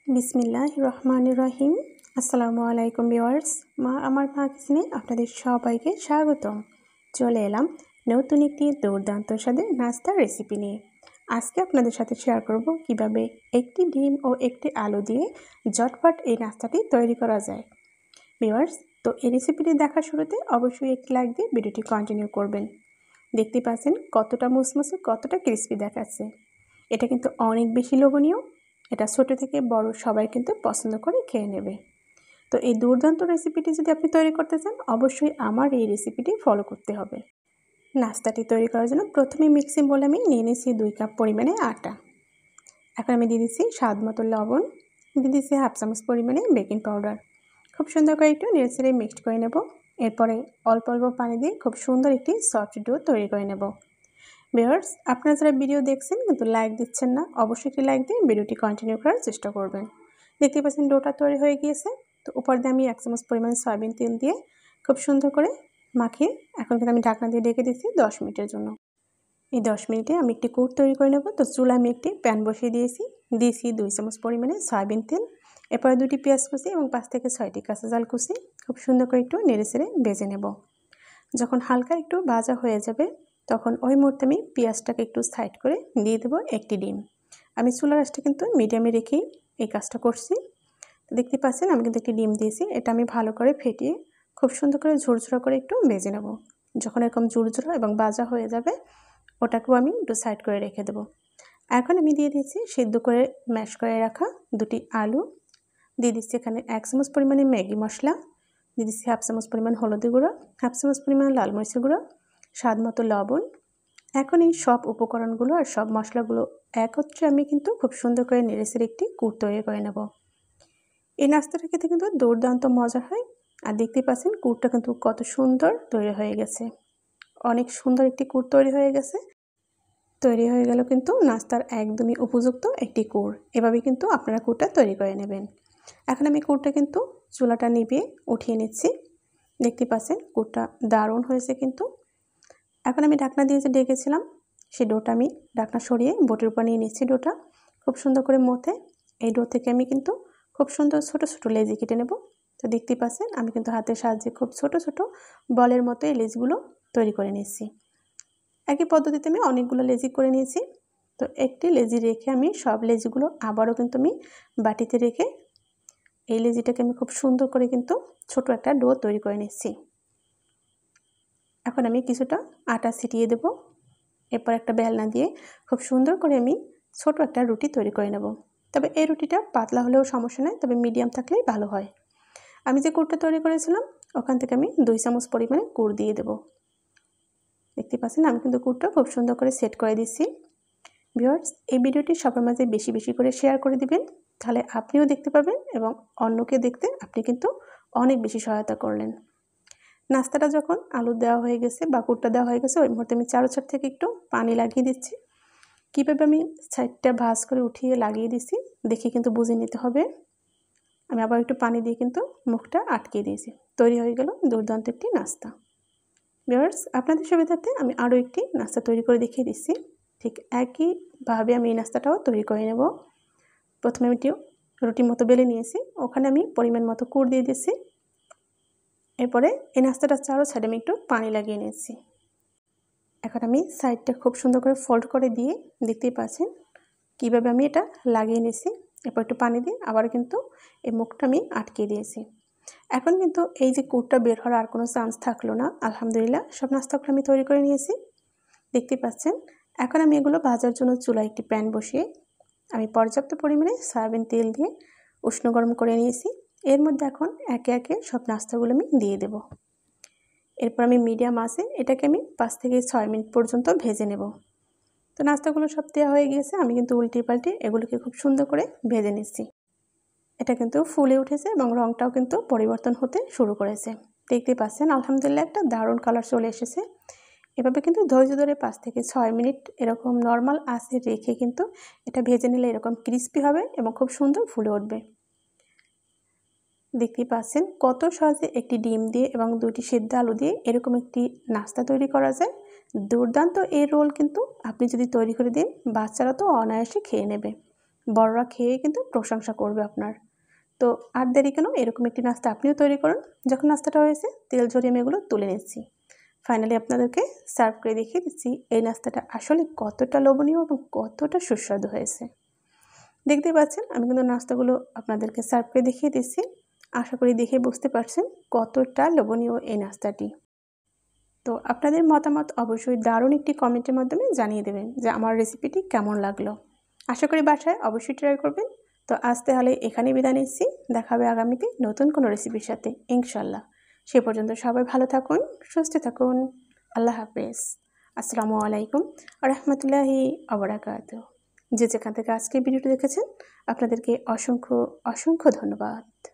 বিসমিল্লাহির রহমানির রহিম। আসসালামু আলাইকুম ভিউয়ার্স। মা আমার মা কিচেনে আপনাদের সবাইকে স্বাগতম। চলে এলাম নতুন একটি দুর্দান্ত স্বাদের নাস্তার রেসিপি নিয়ে। আজকে আপনাদের সাথে শেয়ার করব কিভাবে একটি ডিম ও একটি আলু দিয়ে ঝটপট এই নাস্তাটি তৈরি করা যায়। ভিউয়ার্স, তো এই রেসিপিটি দেখার শুরুতে অবশ্যই একটি লাইক দিয়ে ভিডিওটি কন্টিনিউ করবেন। দেখতে পাচ্ছেন কতটা মুসমুসে, কতটা ক্রিস্পি দেখাচ্ছে। এটা কিন্তু অনেক বেশি লোভনীয়। এটা ছোটো থেকে বড় সবাই কিন্তু পছন্দ করে খেয়ে নেবে। তো এই দুর্দান্ত রেসিপিটি যদি আপনি তৈরি করতে চান, অবশ্যই আমার এই রেসিপিটি ফলো করতে হবে। নাস্তাটি তৈরি করার জন্য প্রথমে মিক্সিং বলে আমি নিয়ে নিয়েছি 2 কাপ পরিমাণে আটা। এখন আমি দিয়ে দিচ্ছি স্বাদ মতো লবণ, দিয়ে দিচ্ছি হাফ চামচ পরিমাণে বেকিং পাউডার। খুব সুন্দর করে একটু নেড়ে মিক্সড করে নেব। এরপরে অল্প অল্প পানি দিয়ে খুব সুন্দর একটি সফট ডো তৈরি করে নেব। ভিউয়ার্স, আপনারা যারা ভিডিও দেখছেন কিন্তু লাইক দিচ্ছেন না, অবশ্যই একটি লাইক দিয়ে ভিডিওটি কন্টিনিউ করার চেষ্টা করবেন। দেখতে পাচ্ছেন ডোটা তৈরি হয়ে গিয়েছে। তো উপর দিয়ে আমি 1 চামচ পরিমাণ সয়াবিন তেল দিয়ে খুব সুন্দর করে মাখিয়ে এখন কিন্তু আমি ঢাকনা দিয়ে ঢেকে দিচ্ছি 10 মিনিটের জন্য। এই 10 মিনিটে আমি একটি কোট তৈরি করে নেব। তো চুলায় আমি একটি প্যান বসিয়ে দিয়েছি 2 চামচ পরিমাণে সয়াবিন তেল। এরপরে 2টি পেঁয়াজ কুচি এবং 5 থেকে 6টি কাঁচা ঝাল কুচি খুব সুন্দর করে একটু নেড়ে ভেজে নেব। যখন হালকা একটু ভাজা হয়ে যাবে তখন ওই মুহূর্তে আমি পেঁয়াজটাকে একটু সাইড করে দিয়ে দেবো একটি ডিম। আমি চুলার আঁচটা কিন্তু মিডিয়ামে রেখেই এই কাজটা করছি। দেখতে পাচ্ছেন আমি কিন্তু একটি ডিম দিয়েছি। এটা আমি ভালো করে ফেটিয়ে খুব সুন্দর করে ঝুরঝুরা করে একটু ভেজে নেব। যখন এরকম ঝুরঝুরা এবং ভাজা হয়ে যাবে ওটাকেও আমি একটু সাইড করে রেখে দেবো। এখন আমি দিয়ে দিচ্ছি সিদ্ধ করে ম্যাশ করে রাখা 2টি আলু। দিয়ে দিচ্ছি এখানে 1 চামচ পরিমাণে ম্যাগি মশলা, দিয়ে দিচ্ছি হাফ চামচ পরিমাণ হলুদের গুঁড়ো, হাফ চামচ পরিমাণ লাল মরিচের গুঁড়ো, স্বাদ মতো লবণ। এখন এই সব উপকরণগুলো আর সব মশলাগুলো একত্রে আমি কিন্তু খুব সুন্দর করে নেড়ে একটি কুট তৈরি করে নেব। এই নাস্তাটা খেতে কিন্তু দুর্দান্ত মজা হয়। আর দেখতে পাচ্ছেন কুটটা কিন্তু কত সুন্দর তৈরি হয়ে গেছে। অনেক সুন্দর একটি কুট তৈরি হয়ে গেছে। তৈরি হয়ে গেল কিন্তু নাস্তার একদমই উপযুক্ত একটি কুট। এভাবে কিন্তু আপনারা কুটটা তৈরি করে নেবেন। এখন আমি কুটটা কিন্তু চুলাটা নিভিয়ে উঠিয়ে নিচ্ছি। দেখতে পাচ্ছেন কুটটা দারুণ হয়েছে কিন্তু। এখন আমি ঢাকনা দিয়ে যে ডেকেছিলাম সেই ডোটা আমি ঢাকনা সরিয়ে বোটের উপর নিয়ে নিচ্ছি। ডোটা খুব সুন্দর করে মথে এই ডো থেকে আমি কিন্তু খুব সুন্দর ছোট ছোট লেজি কেটে নেব। তো দেখতে পাচ্ছেন আমি কিন্তু হাতের সাহায্যে খুব ছোট ছোট বলের মতো এই লেজগুলো তৈরি করে নিচ্ছি। একই পদ্ধতিতে আমি অনেকগুলো লেজি করে নিয়েছি। তো একটি লেজি রেখে আমি সব লেজিগুলো আবারও কিন্তু আমি বাটিতে রেখে এই লেজিটাকে আমি খুব সুন্দর করে কিন্তু ছোট একটা ডো তৈরি করে নিচ্ছি। এখন আমি কিছুটা আটা ছিটিয়ে দেব। এরপর একটা বেলনা দিয়ে খুব সুন্দর করে আমি ছোট একটা রুটি তৈরি করে নেব। তবে এই রুটিটা পাতলা হলেও সমস্যা নেই, তবে মিডিয়াম থাকলেই ভালো হয়। আমি যে কুটটা তৈরি করেছিলাম ওখান থেকে আমি 2 চামচ পরিমাণে গুড় দিয়ে দেব। দেখতে পাচ্ছেন আমি কিন্তু কুটটা খুব সুন্দর করে সেট করে দিচ্ছি। ভিউয়ার্স, এই ভিডিওটি সবার মাঝে বেশি বেশি করে শেয়ার করে দিবেন, তাহলে আপনিও দেখতে পাবেন এবং অন্যকে দেখতে আপনি কিন্তু অনেক বেশি সহায়তা করলেন। নাস্তাটা যখন আলু দেওয়া হয়ে গেছে বা কুটটা দেওয়া হয়ে গেছে ওই মুহূর্তে আমি চারো সাইড থেকে একটু পানি লাগিয়ে দিচ্ছি। কীভাবে আমি সাইডটা ভাঁজ করে উঠিয়ে লাগিয়ে দিচ্ছি দেখে কিন্তু বুঝে নিতে হবে। আমি আবার একটু পানি দিয়ে কিন্তু মুখটা আটকে দিয়েছি। তৈরি হয়ে গেল দুর্দান্ত একটি নাস্তা। ভিউয়ার্স, আপনাদের সুবিধার্থে আমি আরও একটি নাস্তা তৈরি করে দেখিয়ে দিচ্ছি। ঠিক একইভাবে আমি এই নাস্তাটাও তৈরি করে নেব। প্রথমে আমি একটু রুটির মতো বেলে নিয়েছি, ওখানে আমি পরিমাণ মতো কুড় দিয়ে দিচ্ছি। এরপরে এই নাস্তাটা চারো সাইডে আমি একটু পানি লাগিয়ে নিয়েছি। এখন আমি সাইডটা খুব সুন্দর করে ফোল্ড করে দিয়ে দেখতেই পাচ্ছেন কীভাবে আমি এটা লাগিয়ে নিয়েছি। এরপর একটু পানি দিয়ে আবার কিন্তু এই মুখটা আমি আটকে দিয়েছি। এখন কিন্তু এই যে কুটটা বের হওয়ার আর কোনো চান্স থাকলো না। আলহামদুলিল্লাহ সব নাস্তাগুলো আমি তৈরি করে নিয়েছি। দেখতে পাচ্ছেন এখন আমি এগুলো ভাজার জন্য চুলায় একটি প্যান বসিয়ে আমি পর্যাপ্ত পরিমাণে সয়াবিন তেল দিয়ে উষ্ণ গরম করে নিয়েছি। এর মধ্যে এখন একে একে সব নাস্তাগুলো আমি দিয়ে দেব। এরপর আমি মিডিয়াম আঁচে এটাকে আমি 5 থেকে 6 মিনিট পর্যন্ত ভেজে নেব। তো নাস্তাগুলো সব দেওয়া হয়ে গিয়েছে, আমি কিন্তু উল্টে পাল্টে এগুলোকে খুব সুন্দর করে ভেজে নিচ্ছি। এটা কিন্তু ফুলে উঠেছে এবং রঙটাও কিন্তু পরিবর্তন হতে শুরু করেছে। দেখতে পাচ্ছেন আলহামদুলিল্লাহ একটা দারুণ কালার চলে এসেছে। এভাবে কিন্তু ধৈর্য ধরে 5 থেকে 6 মিনিট এরকম নর্মাল আঁচে রেখে কিন্তু এটা ভেজে নিলে এরকম ক্রিস্পি হবে এবং খুব সুন্দর ফুলে উঠবে। দেখতেই পাচ্ছেন কত সহজে একটি ডিম দিয়ে এবং 2টি সেদ্ধ আলু দিয়ে এরকম একটি নাস্তা তৈরি করা যায়। দুর্দান্ত এই রোল কিন্তু আপনি যদি তৈরি করে দিন বাচ্চারা তো অনায়াসে খেয়ে নেবে। বড়রা খেয়ে কিন্তু প্রশংসা করবে আপনার। তো আর দেরি কেন, এরকম একটি নাস্তা আপনিও তৈরি করুন। যখন নাস্তাটা হয়েছে তেল ঝরিয়ে আমি এগুলো তুলে নিচ্ছি। ফাইনালি আপনাদেরকে সার্ভ করে দেখিয়ে দিচ্ছি এই নাস্তাটা আসলে কতটা লোভনীয় এবং কতটা সুস্বাদু হয়েছে। দেখতেই পাচ্ছেন আমি কিন্তু নাস্তাগুলো আপনাদেরকে সার্ভ করে দেখিয়ে দিচ্ছি। আশা করি দেখে বুঝতে পারছেন কতটা লোভনীয় এই নাস্তাটি। তো আপনাদের মতামত অবশ্যই দারুণ একটি কমেন্টের মাধ্যমে জানিয়ে দেবেন যে আমার রেসিপিটি কেমন লাগলো। আশা করি বাসায় অবশ্যই ট্রাই করবেন। তো আজ তাহলে এখানেই বিদায় নিচ্ছি। দেখা হবে আগামীতে নতুন কোনো রেসিপির সাথে ইনশাল্লাহ। সে পর্যন্ত সবাই ভালো থাকুন, সুস্থ থাকুন। আল্লাহ হাফেজ। আসসালামু আলাইকুম রহমতুল্লাহি ওয়া বারাকাতুহু। যে যেখান থেকে আজকে ভিডিওটি দেখেছেন আপনাদেরকে অসংখ্য অসংখ্য ধন্যবাদ।